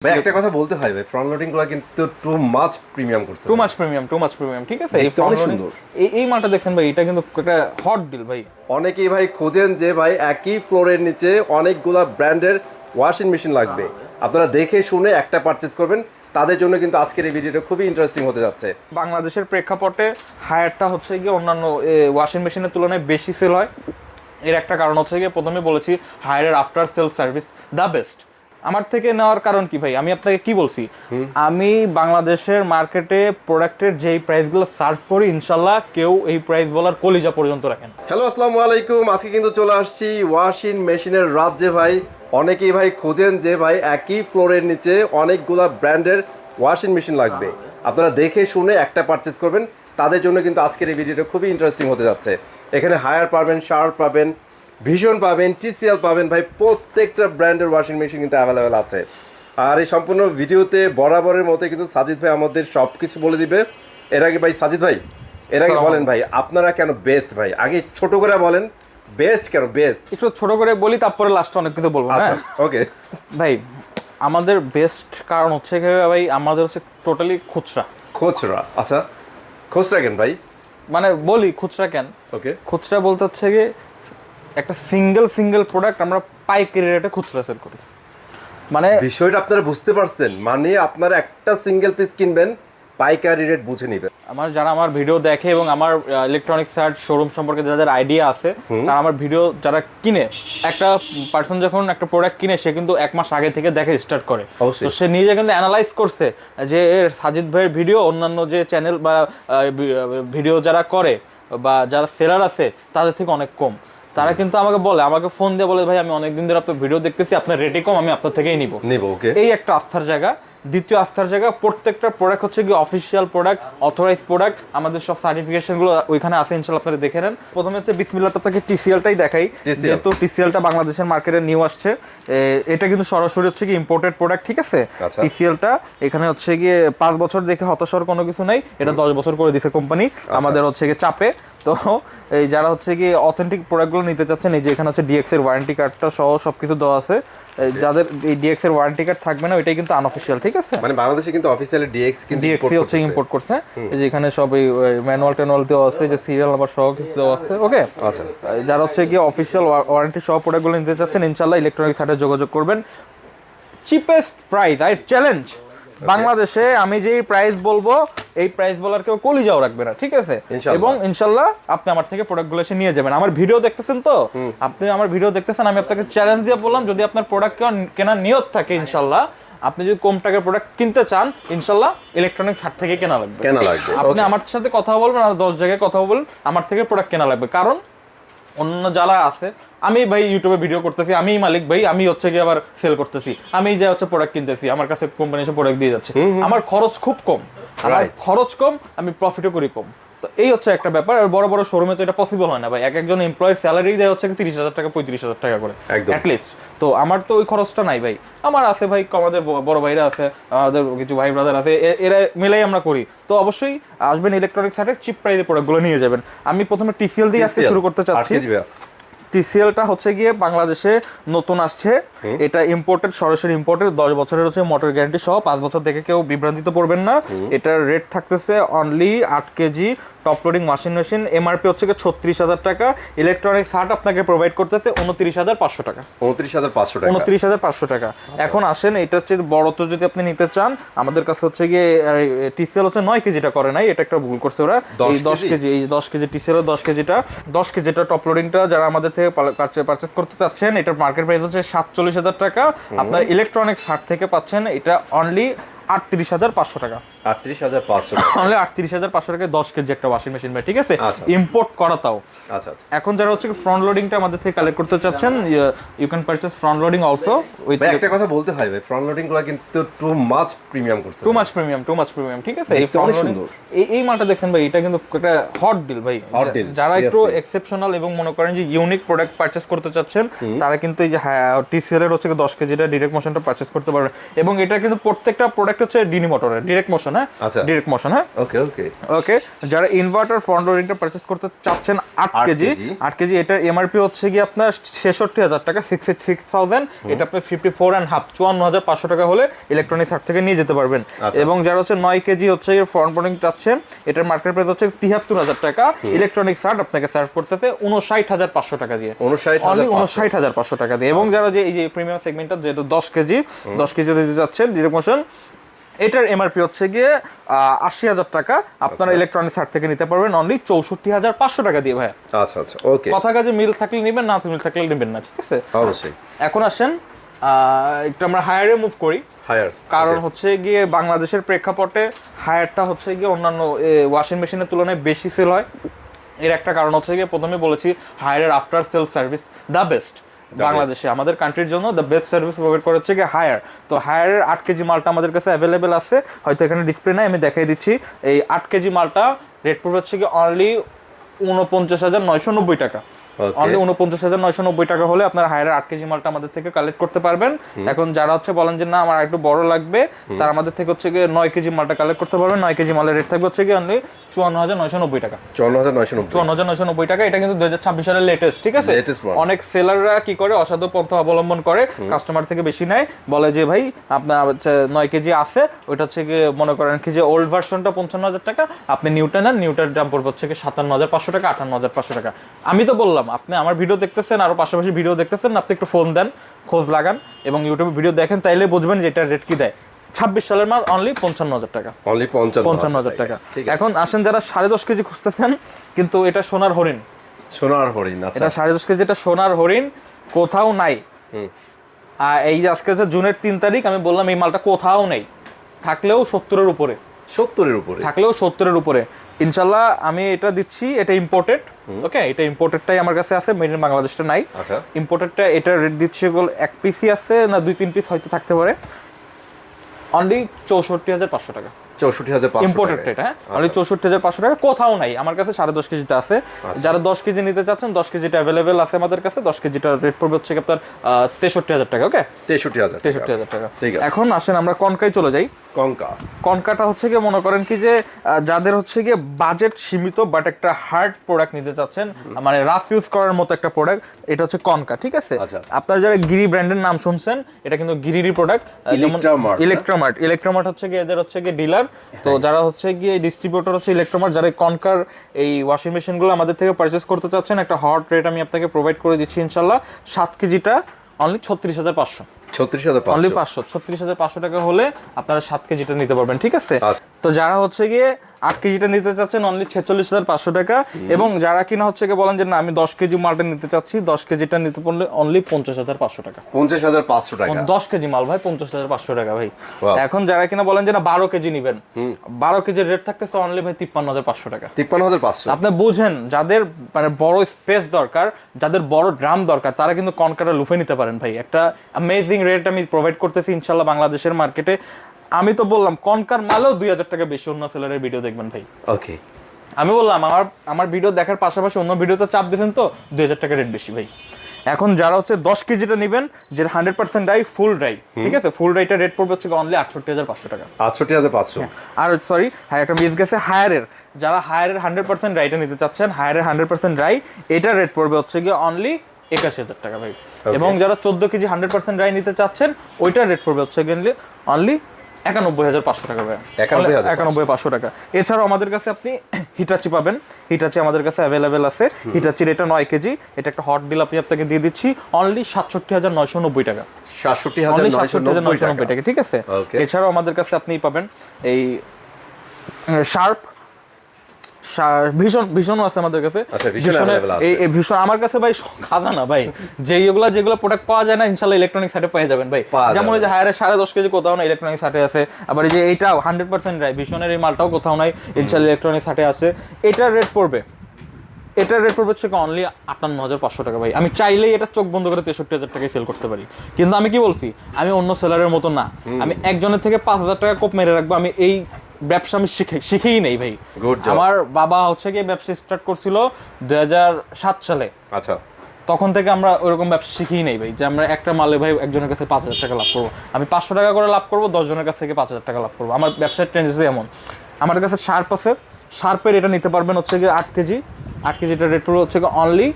ভাই একটা কথা বলতে হয় ভাই, ফ্রন্ট লোডিং গুলো কিন্তু টু মাচ প্রিমিয়াম করছে, টু মাচ প্রিমিয়াম। ঠিক আছে, এই অনেক সুন্দর। এই মালটা দেখেন ভাই, এটা কিন্তু একটা হট ডিল ভাই। অনেকেই ভাই খোঁজেন যে ভাই একই ফ্লোরের নিচে অনেকগুলা ব্র্যান্ডের ওয়াশিং মেশিন লাগবে, আপনারা দেখে শুনে একটা পারচেজ করবেন। তাদের জন্য কিন্তু আজকের এই ভিডিওটা খুবই ইন্টারেস্টিং হতে যাচ্ছে। বাংলাদেশের প্রেক্ষাপটে হায়ারটা হচ্ছে গিয়ে অন্যান্য ওয়াশিং মেশিনের তুলনায় বেশি সেল হয়। এর একটা কারণ হচ্ছে গিয়ে, প্রথমে বলেছি হায়ারের after sale service the best. আমার থেকে নেওয়ার কারণ কি ভাই, আমি আপনাকে কি বলছি, আমি বাংলাদেশের মার্কেটে প্রোডাক্টের যেই প্রাইসগুলো সার্ভ করি, ইনশাল্লাহ কেউ এই প্রাইস বলার কলিজা পর্যন্ত রাখেন। হ্যালো, আসসালামু আলাইকুম। আজকে কিন্তু চলে আসছি ওয়াশিং মেশিনের রাজ্যে ভাই। অনেকেই ভাই খোঁজেন যে ভাই একই ফ্লোরের নিচে অনেকগুলা ব্র্যান্ডের ওয়াশিং মেশিন লাগবে, আপনারা দেখে শুনে একটা পারচেজ করবেন। তাদের জন্য কিন্তু আজকের এই ভিডিওটা খুবই ইন্টারেস্টিং হতে যাচ্ছে। এখানে হায়ার পাবেন, শার্প পাবেন, ভিশন পাবেন, টিসিএল পাবেন ভাই, প্রত্যেকটা ব্র্যান্ডের ওয়াশিং মেশিন কিন্তু অ্যাভেলেবেল আছে। আর এই সম্পূর্ণ ভিডিওতে বরাবরের মতো কিন্তু সাজিদ ভাই আমাদের সব কিছু বলে দিবে। এর আগে ভাই সাজিদ ভাই, এর আগে বলেন ভাই আপনারা কেন বেস্ট ভাই, আগে ছোট করে বলেন বেস্ট কেন বেস্ট, একটু ছোট করে বলি, তারপরে লাস্টে অনেক কিছু বলবো। আচ্ছা ওকে ভাই, আমাদের বেস্ট কারণ হচ্ছে কি ভাই, আমাদের হচ্ছে টোটালি খুচরা। খুচরা? আচ্ছা, খুচরা কেন ভাই? মানে বলি খুচরা কেন, ওকে, খুচরা বলতে হচ্ছে গিয়ে একটা সিঙ্গেল প্রোডাক্ট আমরা পাইকারি রেটে খুচরা সেল করি। মানে বিষয়টা আপনারা বুঝতে পারছেন, মানে আপনারা একটা সিঙ্গেল পিস কিনবেন, পাইকারি রেট বুঝে নেবেন। যারা আমার ভিডিও দেখে এবং আমার ইলেকট্রনিক্স সার্ট শোরুম সম্পর্কে যাদের আইডিয়া আছে, তারা আমার ভিডিও যারা কিনে, একটা পার্সন যখন একটা প্রোডাক্ট কিনে, সে কিন্তু 1 মাস আগে থেকে দেখে স্টার্ট করে। তো সে নিজে কিন্তু অ্যানালাইজ করছে যে সাজিদ ভাইয়ের ভিডিও অন্যান্য যে চ্যানেল বা ভিডিও যারা করে বা যারা সেলার আছে তাদের থেকে অনেক কম। তারা কিন্তু আমাকে ফোন দিয়ে বলে, ভাই আমি অনেকদিন ধরে আপনার ভিডিও দেখতেছি, আপনার রেটে কম, আমি আপনার থেকেই নিব। ওকে, এই একটা আস্থার জায়গা। দ্বিতীয় আস্থার জায়গা, প্রত্যেকটা প্রোডাক্ট হচ্ছে কি অফিসিয়াল প্রোডাক্ট, অথরাইজ প্রোডাক্ট, আমাদের সব সার্টিফিকেশনগুলো ওইখানে আছে, ইনশাআল্লাহ আপনারা দেখে নেন। প্রথমে হচ্ছে বিসমিল্লাহ আপনাকে টিসিএলটাই দেখাই, যেহেতু টিসিএলটা বাংলাদেশের মার্কেটে নিউ আসছে। এটা কিন্তু সরাসরি হচ্ছে কি ইম্পোর্টেড প্রোডাক্ট, ঠিক আছে। টিসিএলটা এখানে হচ্ছে গিয়ে 5 বছর দেখে হতাশার কোনো কিছু নাই, এটা 10 বছর করে দিছে কোম্পানি আমাদের হচ্ছে গিয়ে চাপে। তো এই যারা হচ্ছে গিয়ে অথেন্টিক প্রোডাক্টগুলো নিতে চাচ্ছেন, এই যে এখানে হচ্ছে ডিএক্স এর ওয়ারেন্টি কার্ডটা সহ সবকিছু দেওয়া আছে। যাদের এই ডিএক্স এর ওয়ারেন্টি কার্ড থাকবে না, ওইটাই কিন্তু আনঅফিশিয়াল, ঠিক আছে। মানে বাংলাদেশে কিন্তু অফিশিয়ালি ডিএক্স হচ্ছে ইম্পোর্ট করছে। এই যে এখানে সব এই ম্যানুয়াল ট্যানুয়াল দেওয়া আছে, যে সিরিয়াল নাম্বার সহ কিছু দেওয়া আছে। ওকে, আচ্ছা, যারা হচ্ছে গিয়ে অফিশিয়াল ওয়ারেন্টি সহ প্রোডাক্টগুলো নিতে চাচ্ছেন, ইনশাআল্লাহ ইলেকট্রনিক্স সাইটে যোগাযোগ করবেন। চিপেস্ট প্রাইস, আই চ্যালেঞ্জ বাংলাদেশে আমি যে প্রাইস বলবো, এই প্রাইস বলার কেউ কলিজাও রাখবে না, ঠিক আছে। এবং ইনশাআল্লাহ আপনি আমার থেকে প্রোডাক্টগুলো এসে নিয়ে যাবেন। আমার ভিডিও দেখতেছেন তো, আপনি আমার ভিডিও দেখতেছেন, আমি আপনাকে চ্যালেঞ্জ দিয়ে বললাম, যদি আপনার প্রোডাক্ট কেনার নিয়ত থাকে, ইনশাআল্লাহ আপনি যদি কম টাকার প্রোডাক্ট কিনতে চান, ইনশাআল্লাহ ইলেকট্রনিক্স হাট থেকে কেনা লাগবে। আপনি আমার সাথে কথা বলবেন, আর 10 জায়গায় কথা বলবেন, আমার থেকে প্রোডাক্ট কেনা লাগবে। কারণ অন্য যারা আছে, আমি ভাই ইউটিউবে ভিডিও করতেছি, আমি মালিক ভাই, আমি হচ্ছে গিয়ে আবার সেল করতেছি, আমি যে হচ্ছে প্রোডাক্ট কিনতেছি, আমার কাছে কোম্পানি এসে প্রোডাক্ট দিয়ে যাচ্ছে, আমার খরচ খুব কম, আমার খরচ কম, আমি প্রফিটও করি কম। তো এই হচ্ছে একটা ব্যাপার। আর বড় বড় শোরুমে তো এটা পসিবল হয় না ভাই, একজন এমপ্লয়ের স্যালারি দেয় হচ্ছে 30,000 টাকা 35,000 টাকা করে অ্যাটলিস্ট। তো আমার তো ওই খরচটা নাই ভাই, আমার আছে ভাই, আমাদের বড় ভাইরা আছে, আমাদের কিছু ভাই ব্রাদার আছে, এরা মিলাই আমরা করি। তো অবশ্যই আসবেন ইলেকট্রনিক্স হাটের, চিপ প্রাইসে প্রোডাক্টগুলো নিয়ে যাবেন। আমি প্রথমে টিসিএল দিয়ে আজকে শুরু করতে চাচ্ছি। টিসিএলটা হচ্ছে গিয়ে বাংলাদেশে নতুন আসছে, এটা ইম্পোর্টেড, সরাসরি ইম্পোর্টেড, 10 বছরের হচ্ছে মোটর গ্যারান্টি সহ, 5 বছর দেখে কেউ বিভ্রান্তিতে পড়বেন না। এটার রেট থাকতেছে only 8 KG top loading washing machine, MRP হচ্ছে 36,000 টাকা। ইলেকট্রনিক্স হাট আপনাকে প্রোভাইড করতেছে 29,500 টাকা। 29,500 টাকা। এখন আসেন, এটা হচ্ছে বড় তো যদি আপনি নিতে চান, আমাদের কাছে হচ্ছে গিয়ে টিসিএল হচ্ছে 9 কেজিটা করে নাই, এটা একটা ভুল করছে ওরা। এই 10 কেজি, এই 10 কেজি টিসিএল 10 কেজিটা টপ লোডিংটা যারা আমাদের থেকে পারচেজ করতে চাচ্ছেন, এটার মার্কেট প্রাইস হচ্ছে 47,000 টাকা। আপনার ইলেকট্রনিক্স হাট থেকে পাচ্ছেন এটা অনলি 38,500 টাকা। 38,500 অনলি 38,500 টাকায় 10 কেজি একটা ওয়াশিং মেশিন ভাই, ঠিক আছে, ইম্পোর্ট করা তাও। আচ্ছা, এখন যারা হচ্ছে ফ্রন্ট লোডিংটা আমাদের থেকে কালেক্ট করতে চাচ্ছেন, you can purchase front loading also. ভাই একটা কথা বলতে হয় ভাই, ফ্রন্ট লোডিং গুলো কিন্তু টু মাচ প্রিমিয়াম করছে, টু মাচ প্রিমিয়াম, ঠিক আছে। এই ফ্রন্ট লোডিং, এই মালটা দেখেন ভাই, এটা কিন্তু একটা হট ডিল ভাই। যারা একটু এক্সেপশনাল এবং মনে করেন যে ইউনিক প্রোডাক্ট পারচেজ করতে চাচ্ছেন, তারা কিন্তু এই যে টিসিএল এর হচ্ছে 10 কেজিটা ডিরেক্ট মোশনটা পারচেজ করতে পারবেন। এবং এটা কিন্তু প্রত্যেকটা প্রোডাক্ট হচ্ছে ডিনি মোটরের ডিরেক্ট মোশন, হ্যাঁ, আচ্ছা। ডিরেক্ট মোশন, হ্যাঁ। ওকে ওকে ওকে, যারা ইনভার্টার ফ্রন্ট লোডিংটা পারচেজ করতে চাচ্ছেন 8 কেজি, 8 কেজি, এটার এমআরপি হচ্ছে কি আপনার 66,000 টাকা, 66,000, এটা আপনার 54.5, 54,500 টাকা হলে ইলেকট্রনিক্স হাট থেকে নিয়ে যেতে পারবেন। এবং যারা হচ্ছে 9 কেজি হচ্ছে ফ্রন্ট লোডিং চাচ্ছেন, এটার মার্কেট প্রাইস হচ্ছে 73,000 টাকা, ইলেকট্রনিক্স হাট আপনাকে সার্ভ করতেছে 59,500 টাকা দিয়ে, 59,500 টাকা দিয়ে। এবং যারা যে এই যে প্রিমিয়াম সেগমেন্টটা যেটা 10 কেজি দিতে যাচ্ছেন ডিরেক্ট মোশন, এটার এমআরপি হচ্ছে গিয়ে 80,000 টাকা, আপনারা ইলেকট্রনিক্স হাট থেকে নিতে পারবেন অনলি 64,500 টাকা দিয়ে ভাই। আচ্ছা আচ্ছা, ওকে। কথা কাজে মিল থাকলে নেবেন, না মিল থাকলে নেবেন না, ঠিক আছে? অবশ্যই। এখন আসেন একটু আমরা হায়ারে মুভ করি। হায়ার, কারণ হচ্ছে গিয়ে বাংলাদেশের প্রেক্ষাপটে হায়ারটা হচ্ছে গিয়ে অন্যান্য ওয়াশিং মেশিনের তুলনায় বেশি সেল হয়। এর একটা কারণ হচ্ছে গিয়ে প্রথমে বলেছি হায়ারের after sale service the best বাংলাদেশে, আমাদের কান্ট্রির জন্য দ্য বেস্ট সার্ভিস প্রোভাইড করে হচ্ছে গিয়ে হায়ার। তো হায়ারের 8 কেজি মালটা আমাদের কাছে অ্যাভেলেবেল আছে, হয়তো এখানে ডিসপ্লে নাই, আমি দেখাই দিচ্ছি। এই 8 কেজি মালটা রেট পড়বে হচ্ছে গিয়ে অনলি 49,990 টাকা। অনলি 49,990 টাকা হলে আপনারা হায়ারের 8 কেজি মালটা আমাদের থেকে কালেক্ট করতে পারবেন। এখন যারা হচ্ছে বলেন যে না আমার একটু বড় লাগবে, তারা আমাদের থেকে হচ্ছে গিয়ে 9 কেজি মালটা কালেক্ট করতে পারবেন। 9 কেজি মালের রেট থাকবে হচ্ছে গিয়ে অনলি 54,990 টাকা। 54,990 টাকা। এটা কিন্তু 2026 সালের লেটেস্ট, ঠিক আছে? অনেক সেলাররা কি করে, অসাধু পন্থা অবলম্বন করে, কাস্টমার থেকে বেশি নেয়, বলে যে ভাই আপনার 9 কেজি আছে, ওইটা হচ্ছে গিয়ে মনে করেন কি যে ওল্ড ভার্সনটা 55,000 টাকা, আপনি নিউটা নেন, নিউটার দাম পড়বে হচ্ছে গিয়ে 57,500 টাকা, 58,500 টাকা। আমি তো বললাম আপনি আমার ভিডিও দেখতেছেন, আরো পাশাপাশি ভিডিও দেখতেছেন, আপনি একটু ফোন দেন, খোঁজ লাগান এবং ইউটিউবে ভিডিও দেখেন, তাইলে বুঝবেন যে এটার রেট কি দেয়। 26 সালের মাল অনলি 55,000 টাকা, অনলি 55,000 টাকা। এখন আসেন যারা 10.5 কেজি খুঁজতেছেন, কিন্তু এটা সোনার হরিণ, আচ্ছা, এটা 10.5 কেজি, এটা সোনার হরিণ, কোথাও নাই। আর এই যে আজকে হচ্ছে জুনের 3 তারিখ, আমি বললাম এই মালটা কোথাও নেই, থাকলেও 70-এর উপরে, 70-এর উপরে, থাকলেও 70-এর উপরে। ইনশাল্লাহ আমি এটা দিচ্ছি, এটা ইম্পোর্টেড, ওকে, এটা ইম্পোর্টেডটাই আমার কাছে আছে, মেড ইন বাংলাদেশটা নাই। আচ্ছা, ইম্পোর্টেডটা এটা রেট দিচ্ছি এক পিসই আছে, না 2-3 পিস হয়তো থাকতে পারে, অনলি 64,500 টাকা। 64,500 ইম্পোর্টেড এটা, হ্যাঁ, অনলি 64,500 টাকা, কোথাও নাই। আমার কাছে 10.5 কেজিটা আছে। যারা 10 কেজি নিতে চাচ্ছেন, 10 কেজিটা অ্যাভেলেবেল আছে আমাদের কাছে। 10 কেজিটা রেট পড়বে হচ্ছে আপনার 63,000 টাকা, ওকে, 63,000 টাকা। এখন আসেন আমরা কনকায় চলে যাই। কনকাটা হচ্ছে গিয়ে মনে করেন কি যে যাদের হচ্ছে গিয়ে বাজেট সীমিত বাট একটা হার্ড প্রোডাক্ট নিতে চাচ্ছেন, মানে রাফ ইউজ করার মতো একটা প্রোডাক্ট, এটা হচ্ছে কনকা, ঠিক আছে? আপনারা যারা গিরি ব্র্যান্ডের নাম শুনছেন, এটা কিন্তু গিরিরই প্রোডাক্ট। যেমন ইলেকট্রোমার্ট হচ্ছে গিয়ে এদের হচ্ছে গিয়ে ডিলার। তো যারা হচ্ছে গিয়ে ডিস্ট্রিবিউটর হচ্ছে ইলেকট্রোমার্ট, যারা কনকার এই ওয়াশিং মেশিনগুলো আমাদের থেকে পারচেস করতে চাচ্ছেন, একটা হট রেট আমি আপনাকে প্রোভাইড করে দিচ্ছি ইনশাল্লাহ। 7 কেজিটা অনলি 36,500, 36,500 টাকা হলে আপনারা 7 কেজিটা নিতে পারবেন, ঠিক আছে? তো যারা হচ্ছে গিয়ে 8 কেজিটা নিতে চাচ্ছেন অনলি 46,500 টাকা। এবং যারা কিনা হচ্ছে গিয়ে বলেন যে না আমি 10 কেজি মালটা নিতে চাচ্ছি, 10 কেজিটা নিতে পড়লে অনলি 50,500 টাকা। 50,500 টাকা 10 কেজি মাল ভাই, 50,500 টাকা ভাই। এখন যারা কিনা বলেন যে না 12 কেজি নিবেন, 12 কেজির রেট থাকতেছে অনলি ভাই 53,500 টাকা। 53,500। আপনি বুঝেন, যাদের মানে বড় স্পেস দরকার, যাদের বড় ড্রাম দরকার, তারা কিন্তু কনকাটা লুফে নিতে পারেন ভাই। একটা অ্যামেজিং রেট আমি প্রোভাইড করতেছি ইনশাল্লাহ বাংলাদেশের মার্কেটে। আমি তো বললাম কনকার মালেও 2,000 টাকা বেশি অন্য সেলারের ভিডিও দেখবেন ভাই। ওকে, আমি বললাম আমার ভিডিও দেখার পাশাপাশি অন্য ভিডিওতে চাপ দিবেন তো 2,000 টাকা রেট বেশি ভাই। এখন যারা হচ্ছে 10 কেজিটা নেবেন, যে 100% ড্রাই, ফুল ড্রাই, ঠিক আছে, ফুল ড্রাইটা রেট পড়বে হচ্ছে অনলি 68,500 টাকা। 68,500। আর সরি, হ্যাঁ, একটা মিস গেছে, হায়ারের, যারা হায়ারের 100% ড্রাইটা নিতে চাচ্ছেন, হায়ারের 100% ড্রাই, এটা রেট পড়বে হচ্ছে গিয়ে অনলি 81,000 টাকা ভাই। এবং যারা 14 কেজি 100% ড্রাই নিতে চাচ্ছেন, ওইটার রেট পড়বে হচ্ছে গিয়ে অনলি 91,500 টাকা ভাই, 91,500 টাকা। এছাড়াও আমাদের কাছে আপনি হিটাচি পাবেন, হিটাচি আমাদের কাছে অ্যাভেলেবেল আছে। হিটাচির এটা 9 কেজি, এটা একটা হট ডিল আমি আপনাকে দিয়ে দিচ্ছি অনলি 67,990 টাকা, 67,990 টাকা, ঠিক আছে? এছাড়াও আমাদের কাছে আপনি পাবেন এই শার্প, ভীষণ আছে আমাদের কাছে। এই ভীষণ আমার কাছে ভাই খাজানা ভাই, যেগুলো প্রোডাক্ট পাওয়া যায় না ইনশাআল্লাহ ইলেকট্রনিক্স হাটে পেয়ে যাবেন ভাই। যেমন এই যে হায়ারের 10.5 কেজি কোথাও না, ইলেকট্রনিক্স হাটে আছে। আবার এই যে এইটাও 100% ড্রাই, ভীষণের এই মালটাও কোথাও নাই, ইনশাআল্লাহ ইলেকট্রনিক্স হাটে আছে। এটার রেট পড়বে হচ্ছে অনলি 58,500 টাকা ভাই। আমি চাইলেই এটা চোখ বন্ধ করে 63,000 টাকায় সেল করতে পারি, কিন্তু আমি কি বলছি, আমি অন্য সেলারের মতো না। আমি একজনের থেকে 5,000 টাকা কোপ মেরে রাখবো। আমি এই ব্যবসা আমি শিখেই নেই ভাই। আমার বাবা হচ্ছে গিয়ে ব্যবসা স্টার্ট করছিল 2007 সালে। আচ্ছা, তখন থেকে আমরা ওরকম ব্যবসা শিখিই নেই ভাই, যে আমরা একটা মালে ভাই একজনের কাছে 5,000 টাকা লাভ করবো, আমি 500 টাকা করে লাভ করবো, 10 জনের কাছ থেকে 5,000 টাকা লাভ করবো। আমার ব্যবসার টেন্ডেন্সি এমন। আমার কাছে শার্প আছে, শার্পের এটা নিতে পারবেন হচ্ছে গিয়ে 8 কেজি, 8 কেজিটার রেট পড়বে হচ্ছে গিয়ে অনলি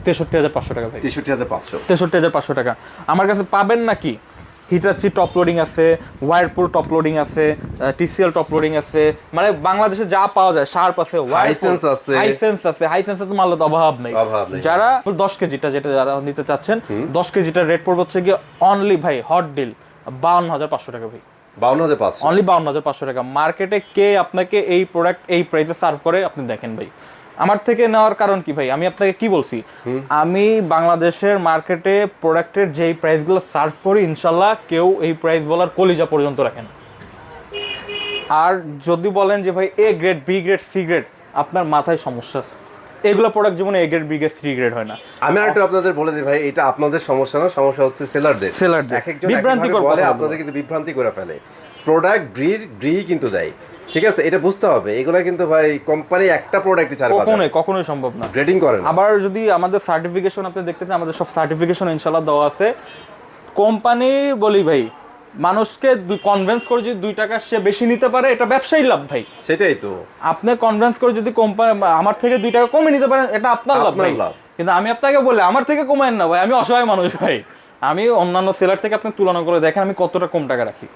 63,500 টাকা ভাই। 63,500। 63,500 টাকা। আমার কাছে পাবেন নাকি হিটাচি টপ লোডিং আছে, ওয়ারপুল টপ লোডিং আছে, টিসিএল টপ লোডিং আছে, মানে বাংলাদেশে যা পাওয়া যায়, শার্প আছে, হাইসেন্স আছে, হাইসেন্সের তো মাল তো অভাব নেই। যারা 10 কেজিটা যেটা যারা নিতে চাচ্ছেন, 10 কেজিটার রেট পড়বে হচ্ছে গিয়ে অনলি ভাই হট ডিল 52,500 টাকা ভাই। 52,500 অনলি 52,500 টাকা। মার্কেটে কে আপনাকে এই প্রোডাক্ট এই প্রাইসে সার্ভ করে আপনি দেখেন ভাই। আমার থেকে নেওয়ার কারণ কি ভাই, আমি আপনাকে কি বলছি, আমি বাংলাদেশের মার্কেটে প্রোডাক্টের যেই প্রাইসগুলো সার্ভ করি ইনশাল্লাহ কেউ এই প্রাইস বলার কলিজা পর্যন্ত রাখেন। আর যদি বলেন যে ভাই A grade, B grade, C grade, আপনার মাথায় সমস্যা আছে। এগুলো প্রোডাক্ট যেমন A grade, B grade, C grade হয় না। আমি আরেকটু আপনাদের বলে দিই ভাই, এটা আপনাদের সমস্যা না, সমস্যা হচ্ছে সেলারদের। একজন বিভ্রান্তি করে, আপনাদের কিন্তু বিভ্রান্তি করে ফেলে। প্রোডাক্ট গ্রি কিন্তু দেয়, ঠিক আছে, এটা বুঝতে হবে। এগুলা কিন্তু ভাই কোম্পানি একটা প্রোডাক্টই ছাড়ে কখনোই সম্ভব না, গ্রেডিং করে না। আবার যদি আমাদের সার্টিফিকেশন আপনি দেখতে চান, আমাদের সব সার্টিফিকেশন ইনশাআল্লাহ দেওয়া আছে। কোম্পানি বলি ভাই, মানুষকে কনভিন্স করে যদি 2 টাকা সে বেশি নিতে পারে, এটা ব্যবসায়ী লাভ ভাই। সেটাই তো, আপনি কনভিন্স করে যদি কোম্পানি আমার থেকে 2 টাকা কমে নিতে পারেন, এটা আপনার লাভ ভাই। কিন্তু আমি আপনাকে বলে আমার থেকে কমায়েন না ভাই, আমি অসহায় মানুষ ভাই। আমি অন্যান্য সেলার থেকে আপনি তুলনা করে দেখেন আমি কতটা কম টাকা রাখি,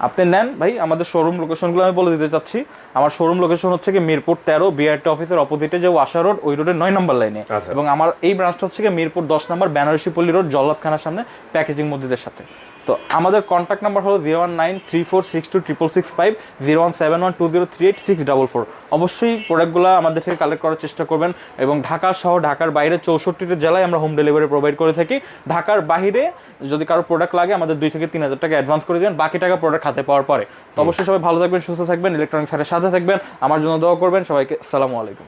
আপনি নেন ভাই। আমাদের শোরুম লোকেশনগুলো আমি বলে দিতে চাচ্ছি। আমার শোরুম লোকেশন হচ্ছে কি মিরপুর 13, বিআরটি অফিসের অপোজিটে যে ওয়াশা রোড, ওই রোডের 9 নম্বর লাইনে। এবং আমার এই ব্রাঞ্চটা হচ্ছে কি মিরপুর 10 নম্বর বেনারসি পল্লী রোড, জল্লাদখানার সামনে, প্যাকেজিং মসজিদের সাথে। তো আমাদের কন্ট্যাক্ট নাম্বার হলো 01934626665, 01712038644। অবশ্যই প্রোডাক্টগুলো আমাদের থেকে কালেক্ট করার চেষ্টা করবেন। এবং ঢাকা সহ ঢাকার বাইরে 64টি জেলায় আমরা হোম ডেলিভারি প্রোভাইড করে থাকি। ঢাকার বাইরে যদি কারো প্রোডাক্ট লাগে আমাদের 2 থেকে 3,000 টাকা অ্যাডভান্স করে দেবেন, বাকি টাকা প্রোডাক্ট হাতে পাওয়ার পরে। তো অবশ্যই সবাই ভালো থাকবেন, সুস্থ থাকবেন, ইলেকট্রনিক্স হাটের সাথে থাকবেন। আমার জন্য দোয়া করবেন। সবাইকে আসসালামু আলাইকুম।